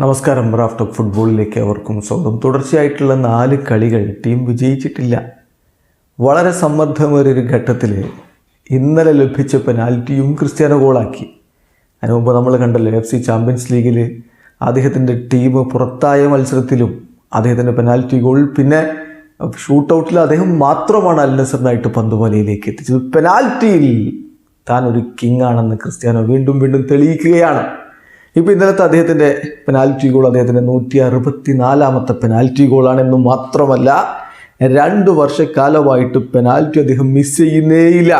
നമസ്കാരം. Raf talk ഫുട്ബോളിലേക്ക് അവർക്കും സ്വാഗതം. തുടർച്ചയായിട്ടുള്ള 4 കളികൾ ടീം വിജയിച്ചിട്ടില്ല. വളരെ സമ്മർദ്ദമേറിയൊരു ഘട്ടത്തിൽ ഇന്നലെ ലഭിച്ച പെനാൽറ്റിയും ക്രിസ്ത്യാനോ ഗോളാക്കി. അതിന് മുമ്പ് നമ്മൾ കണ്ടല്ലോ, FC ചാമ്പ്യൻസ് ലീഗിൽ അദ്ദേഹത്തിൻ്റെ ടീം പുറത്തായ മത്സരത്തിലും അദ്ദേഹത്തിൻ്റെ പെനാൽറ്റി ഗോൾ, പിന്നെ ഷൂട്ടൗട്ടിൽ അദ്ദേഹം മാത്രമാണ് അൽ നസറിനായിട്ട് പന്തുവലയിലേക്ക് എത്തിച്ചത്. പെനാൽറ്റിയിൽ താൻ ഒരു കിങ് ആണെന്ന് ക്രിസ്ത്യാനോ വീണ്ടും വീണ്ടും തെളിയിക്കുകയാണ്. ഇപ്പോൾ ഇന്നലത്തെ അദ്ദേഹത്തിൻ്റെ പെനാൽറ്റി ഗോൾ അദ്ദേഹത്തിൻ്റെ 164ാമത്തെ പെനാൽറ്റി ഗോളാണെന്നും മാത്രമല്ല 2 വർഷക്കാലമായിട്ട് പെനാൽറ്റി അദ്ദേഹം മിസ് ചെയ്യുന്നേയില്ല.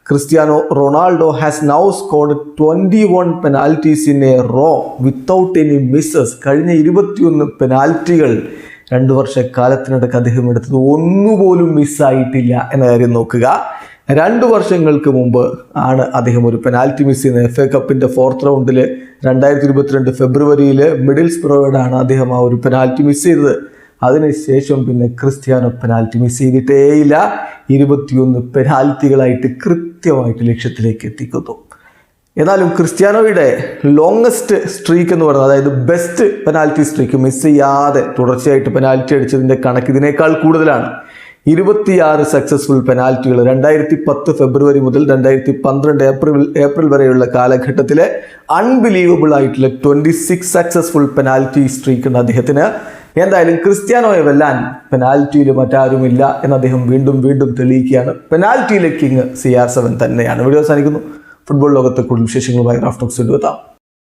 Cristiano Ronaldo has now scored 21 penalties in a row without any misses. കഴിഞ്ഞ 21 പെനാൽറ്റികൾ 2 വർഷക്കാലത്തിനിടയ്ക്ക് അദ്ദേഹം എടുത്തത് ഒന്നുപോലും മിസ്സായിട്ടില്ല എന്ന കാര്യം നോക്കുക. 2 വർഷങ്ങൾക്ക് മുമ്പ് ആണ് അദ്ദേഹം ഒരു പെനാൽറ്റി മിസ് ചെയ്യുന്നത്. FA കപ്പിൻ്റെ 4th റൗണ്ടിൽ 2022 ഫെബ്രുവരിയിൽ മിഡിൽസ്ബ്രോയോടാണ് അദ്ദേഹം ആ ഒരു പെനാൽറ്റി മിസ് ചെയ്തത്. അതിനുശേഷം പിന്നെ ക്രിസ്ത്യാനോ പെനാൽറ്റി മിസ് ചെയ്തിട്ടേയില്ല. 21 പെനാൽറ്റികളായിട്ട് കൃത്യമായിട്ട് ലക്ഷ്യത്തിലേക്ക് എത്തിക്കുന്നു. എന്നാലും ക്രിസ്ത്യാനോയുടെ ലോങ്ങസ്റ്റ് സ്ട്രീക്ക് എന്ന് പറയുന്നത്, അതായത് ബെസ്റ്റ് പെനാൽറ്റി സ്ട്രീക്ക്, മിസ് ചെയ്യാതെ തുടർച്ചയായിട്ട് പെനാൽറ്റി അടിച്ചതിൻ്റെ കണക്ക് ഇതിനേക്കാൾ കൂടുതലാണ്. 26 സക്സസ്ഫുൾ പെനാൽറ്റികൾ 2010 ഫെബ്രുവരി മുതൽ 2012 ഏപ്രിൽ വരെയുള്ള കാലഘട്ടത്തിലെ അൺബിലീവബിൾ ആയിട്ടുള്ള 26 സക്സസ്ഫുൾ പെനാൽറ്റി സ്ട്രീക്ക് ഉണ്ട് അദ്ദേഹത്തിന്. എന്തായാലും ക്രിസ്ത്യാനോയെ വെല്ലാൻ പെനാൽറ്റിയിൽ മറ്റാരുമില്ല എന്ന് അദ്ദേഹം വീണ്ടും വീണ്ടും തെളിയിക്കുകയാണ്. പെനാൽറ്റിയിലെ കിങ് CR7 തന്നെയാണ്. വീഡിയോ അവസാനിക്കുന്നു. ഫുട്ബോൾ ലോകത്തെ കൂടുതൽ വിശേഷങ്ങളുമായി റാഫ് ടോക്സ് എത്താം.